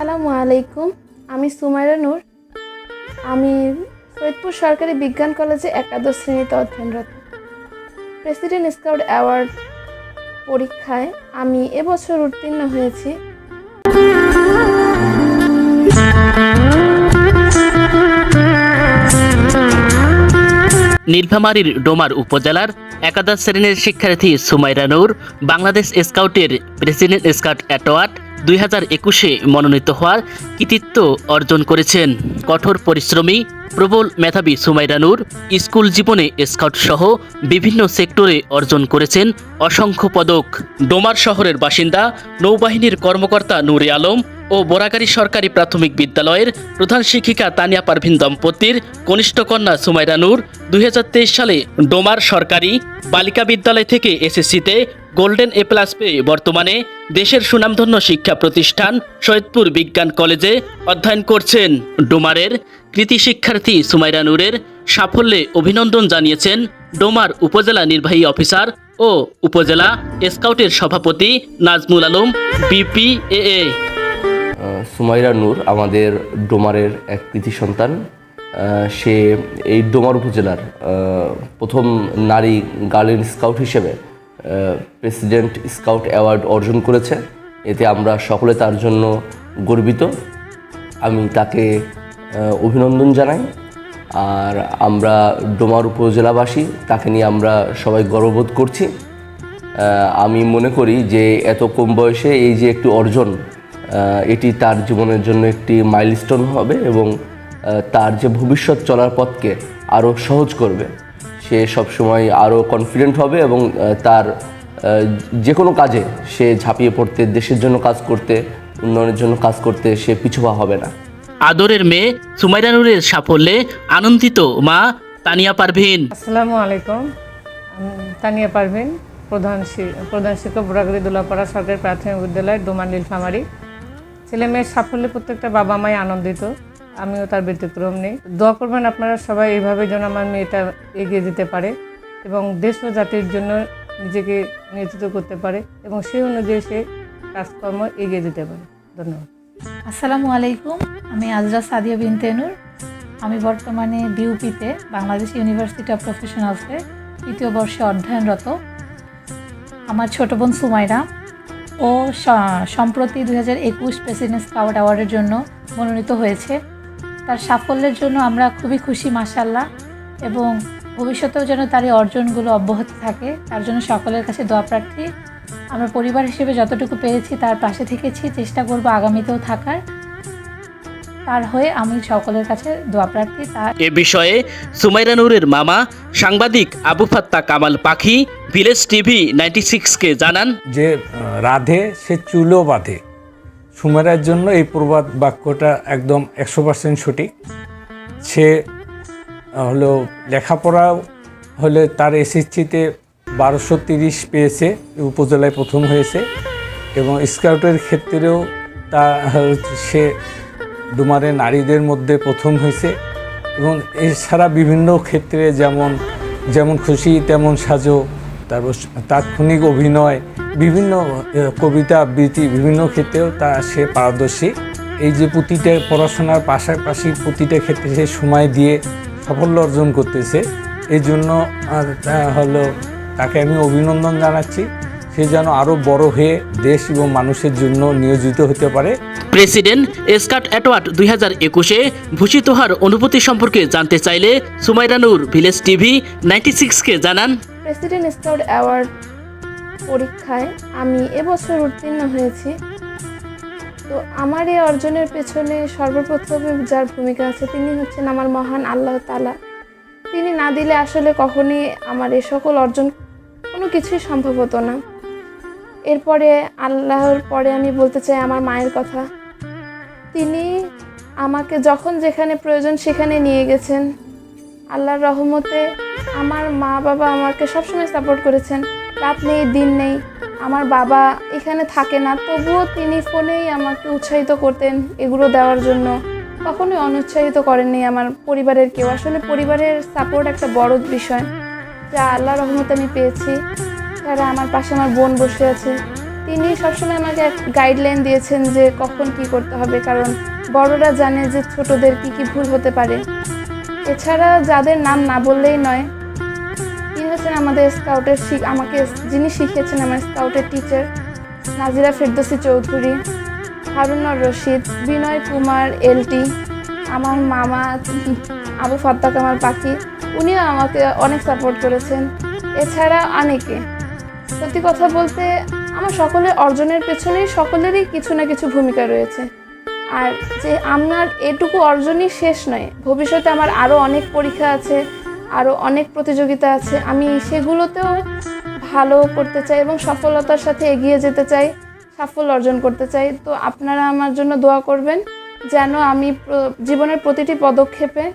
আসসালামু আলাইকুম। আমি সুমাইরা নূর। আমি সৈয়দপুর সরকারি বিজ্ঞান কলেজে একাদশ শ্রেণীতে অধ্যয়নরত। প্রেসিডেন্ট স্কাউট অ্যাওয়ার্ড পরীক্ষায় আমি এবছর উত্তীর্ণ হয়েছি। নীলফামারীর ডোমার উপজেলার একাদশ শ্রেণীর শিক্ষার্থী সুমাইরা নূর বাংলাদেশ স্কাউটের প্রেসিডেন্ট স্কাউট অ্যাওয়ার্ড 2021-এ মনোনীত হওয়ার কৃতিত্ব অর্জন করেছেন। কঠোর পরিশ্রমী প্রবল মেধাবী সুমাইরা নূর স্কুল জীবনে স্কাউট সহ বিভিন্ন সেক্টরে অর্জন করেছেন অসংখ্য পদক। ডোমার শহরের বাসিন্দা নৌবাহিনীর কর্মকর্তা নূরে আলম ও বোরাগাড়ী সরকারি প্রাথমিক বিদ্যালয়ের প্রধান শিক্ষিকা তানিয়া পারভিন দম্পতির কনিষ্ঠ কন্যা সুমাইরা নূর 2023 সালে ডোমার সরকারি বালিকা বিদ্যালয় থেকে এসএসসিতে গোল্ডেন এ+ পেয়ে বর্তমানে দেশের সুনামধন্য শিক্ষা প্রতিষ্ঠান সৈয়দপুর বিজ্ঞান কলেজে অধ্যয়ন করছেন। ডোমারের কৃতি শিক্ষার্থী সুমাইরা নূরের সাফল্যে অভিনন্দন জানিয়েছেন ডোমার উপজেলা নির্বাহী অফিসার ও উপজেলা স্কাউটের সভাপতি নাজমুল আলম বিপিএএ। সুমাইরা নূর আমাদের ডোমারের এক কৃতি সন্তান। সে এই ডোমার উপজেলার প্রথম নারী গার্লেন স্কাউট হিসেবে প্রেসিডেন্ট স্কাউট অ্যাওয়ার্ড অর্জন করেছে। এতে আমরা সকলে তার জন্য গর্বিত। আমি তাকে অভিনন্দন জানাই। আর আমরা ডোমার উপজেলাবাসী তাকে নিয়ে আমরা সবাই গর্ববোধ করছি। আমি মনে করি যে এত কম বয়সে এই যে একটি অর্জন, এটি তার জীবনের জন্য একটি মাইলস্টোন হবে এবং তার যে ভবিষ্যৎ চলার পথকে আরও সহজ করবে। সে সবসময় আরও কনফিডেন্ট হবে এবং তার যে কোনো কাজে সে ঝাঁপিয়ে পড়তে, দেশের জন্য কাজ করতে, উন্নয়নের জন্য কাজ করতে সে পিছুপা হবে না। আদরের মেয়ে সুমাইরা নূরের সাফল্যে আনন্দিত মা তানিয়া পারভিন। আসসালামু আলাইকুম। আমি তানিয়া পারভিন, প্রধান শিক্ষক বোরাগাড়ী দুলাপাড়া সরকারি প্রাথমিক বিদ্যালয় ডোমার নীলফামারী। ছেলে মেয়ের সাফল্যে প্রত্যেকটা বাবা মাই আনন্দিত, আমিও তার ব্যতিক্রম নেই। দোয়া করবেন আপনারা সবাই এইভাবে যেন আমার মেয়েটা এগিয়ে যেতে পারে এবং দেশ ও জাতির জন্য নিজেকে নিয়োজিত করতে পারে এবং সেই অনুযায়ী সে কাজকর্ম এগিয়ে যেতে পারে। ধন্যবাদ। আসসালামু আলাইকুম। আমি আজরা সাদিয়া বিনতে নূর। আমি বর্তমানে বিউপিতে বাংলাদেশ ইউনিভার্সিটি অফ প্রফেশনালসে 3য় বর্ষে অধ্যয়নরত। আমার ছোট বোন সুমাইরা ও সম্প্রতি 2021 প্রেসিডেন্ট স্কাউট অ্যাওয়ার্ডের জন্য মনোনীত হয়েছে। তার সাফল্যের জন্য আমরা খুবই খুশি মাশাআল্লাহ, এবং ভবিষ্যতেও যেন তার এই অর্জনগুলো অব্যাহত থাকে তার জন্য সকলের কাছে দোয়া প্রার্থী। আমরা পরিবার হিসেবে যতটুকু পেরেছি তার পাশে থেকেছি, চেষ্টা করব আগামীতেও থাকার। তার হয়ে আমি সকলের কাছে দোয়া প্রার্থী। এ বিষয়ে সুমাইরা নূরের মামা সাংবাদিক আবু ফাত্তা কামাল পাখি ভিলেজ টিভি 96-কে জানান যে রাধে সে চুলও বাঁধে। সুমাইরার জন্য এই প্রবাদ বাক্যটা একদম 100% সঠিক। সে হলো লেখাপড়া হলে তার এসএসসিতে 1230 পেয়েছে, উপজেলায় প্রথম হয়েছে, এবং স্কাউটের ক্ষেত্রেও তা সে ডোমারে নারীদের মধ্যে প্রথম হয়েছে। এবং এছাড়া বিভিন্ন ক্ষেত্রে যেমন খুশি তেমন সাজো, তারপর তাৎক্ষণিক অভিনয়, বিভিন্ন কবিতা আবৃত্তি, বিভিন্ন ক্ষেত্রেও সে পারদর্শী। এই যে প্রতিটা পড়াশোনার পাশাপাশি প্রতিটা ক্ষেত্রে সে সময় দিয়ে সাফল্য অর্জন করতেছে, এই জন্য তাকে আমি অভিনন্দন জানাচ্ছি। সে যেন আরও বড় হয়ে দেশ এবং মানুষের জন্য নিয়োজিত হতে পারে। প্রেসিডেন্ট স্কাউট অ্যাওয়ার্ড 2021-এ ভূষিত হওয়ার অনুভূতি সম্পর্কে জানতে চাইলে সুমাইরা নূর ভিলেজ টিভি 96-কে জানান, প্রেসিডেন্ট স্কাউট অ্যাওয়ার্ড পরীক্ষায় আমি এবছর উত্তীর্ণ হয়েছি। তো আমার এই অর্জনের পেছনে সর্বপ্রথমে যার ভূমিকা আছে তিনি হচ্ছেন আমার মহান আল্লাহ তাআলা। তিনি না দিলে আসলে কখনই আমার এই সকল অর্জন কোনো কিছুই সম্ভব হতো না। এরপরে আল্লাহর পরে আমি বলতে চাই আমার মায়ের কথা। তিনি আমাকে যখন যেখানে প্রয়োজন সেখানে নিয়ে গেছেন। আল্লাহর রহমতে আমার মা বাবা আমাকে সবসময় সাপোর্ট করেছেন। রাত নেই দিন নেই, আমার বাবা এখানে থাকে না, তবুও তিনি ফোনেই আমাকে উৎসাহিত করতেন এগুলো দেওয়ার জন্য। কখনোই অনুৎসাহিত করেননি আমার পরিবারের কেউ। আসলে পরিবারের সাপোর্ট একটা বড় বিষয়, যা আল্লাহর রহমতে আমি পেয়েছি। তারা আমার পাশে আমার বোন বসে আছে, তিনি সবসময় আমাকে গাইডলাইন দিয়েছেন যে কখন কি করতে হবে, কারণ বড়রা জানে যে ছোটদের কি কি ভুল হতে পারে। এছাড়া যাদের নাম না বললেই নয়, তিনি হচ্ছেন আমাদের স্কাউটের আমাকে যিনি শিখিয়েছেন আমার স্কাউটের টিচার নাজিরা ফেরদৌসী চৌধুরী, হারুনুর রশিদ, বিনয় কুমার এলটি, আমার মামা আবু ফাত্তা কামাল পাখি, উনিও আমাকে অনেক সাপোর্ট করেছেন। এছাড়া অনেকে, সত্যি কথা বলতে আমার সকলের অর্জনের পেছনেই সকলেরই কিছু না কিছু ভূমিকা রয়েছে। আর যে আমার এটুকু অর্জনই শেষ নয়, ভবিষ্যতে আমার আরও অনেক পরীক্ষা আছে, আরও অনেক প্রতিযোগিতা আছে, আমি সেগুলোতেও ভালো করতে চাই এবং সফলতার সাথে এগিয়ে যেতে চাই, সাফল্য অর্জন করতে চাই। তো আপনারা আমার জন্য দোয়া করবেন যেন আমি জীবনের প্রতিটি পদক্ষেপে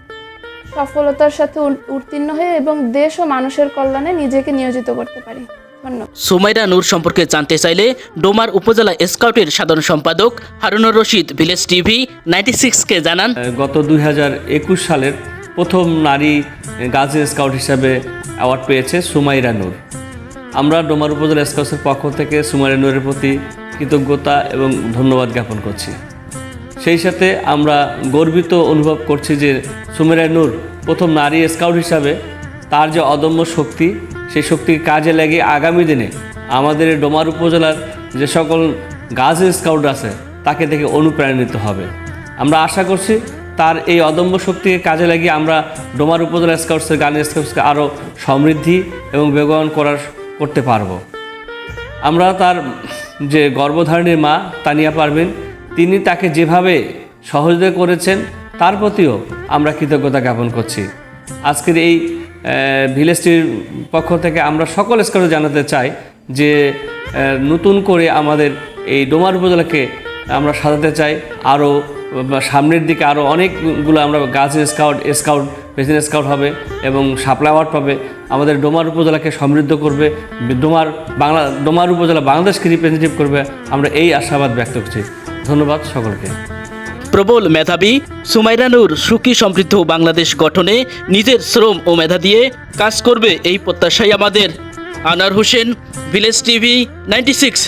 সফলতার সাথে উত্তীর্ণ হয়ে এবং দেশ ও মানুষের কল্যাণে নিজেকে নিয়োজিত করতে পারি। ধন্যবাদ। সুমাইরা নূর সম্পর্কে জানতে চাইলে ডোমার উপজেলা স্কাউটের সাধারণ সম্পাদক হারুনুর রশিদ ভিলেজ টিভি 96-কে জানান, গত 2021 সালের প্রথম নারী গার্লস স্কাউট হিসাবে অ্যাওয়ার্ড পেয়েছে সুমাইরা নূর। আমরা ডোমার উপজেলা স্কাউটসের পক্ষ থেকে সুমাইরা নূরের প্রতি কৃতজ্ঞতা এবং ধন্যবাদ জ্ঞাপন করছি। সেই সাথে আমরা গর্বিত অনুভব করছি যে সুমাইরা নূর প্রথম নারী স্কাউট হিসাবে তার যে অদম্য শক্তি, সেই শক্তিকে কাজে লাগিয়ে আগামী দিনে আমাদের ডোমার উপজেলার যে সকল গার্লস স্কাউট আছে তাকে দেখে অনুপ্রাণিত হবে। আমরা আশা করছি তার এই অদম্য শক্তিকে কাজে লাগিয়ে আমরা ডোমার উপজেলা স্কাউটসের গার্লস স্কাউটসকে আরও সমৃদ্ধি এবং বেগবান করতে পারবো। আমরা তার যে গর্ভধারিণীর মা তানিয়া পারভিন, তিনি তাকে যেভাবে সহযোগিতা করেছেন তার প্রতিও আমরা কৃতজ্ঞতা জ্ঞাপন করছি। আজকের এই ভিলেজটির পক্ষ থেকে আমরা সকল স্কাউটে জানাতে চাই যে নতুন করে আমাদের এই ডোমার উপজেলাকে আমরা সাজাতে চাই, আরও সামনের দিকে আরও অনেকগুলো আমরা গার্লস স্কাউট প্রেসিডেন্ট স্কাউট হবে এবং সাপ্লাই অ্যাওয়ার্ড পাবে, আমাদের ডোমার উপজেলাকে সমৃদ্ধ করবে, ডোমার উপজেলা বাংলাদেশকে রিপ্রেজেন্টেটিভ করবে। আমরা এই আশাবাদ ব্যক্ত করছি। ধন্যবাদ সকলকে। প্রবল মেধাবী সুমাইরা নূর সুখী সমৃদ্ধ বাংলাদেশ গঠনে নিজের শ্রম ও মেধা দিয়ে কাজ করবে, এই প্রত্যাশাই আমাদের। Anwar Hossain, village TV 96।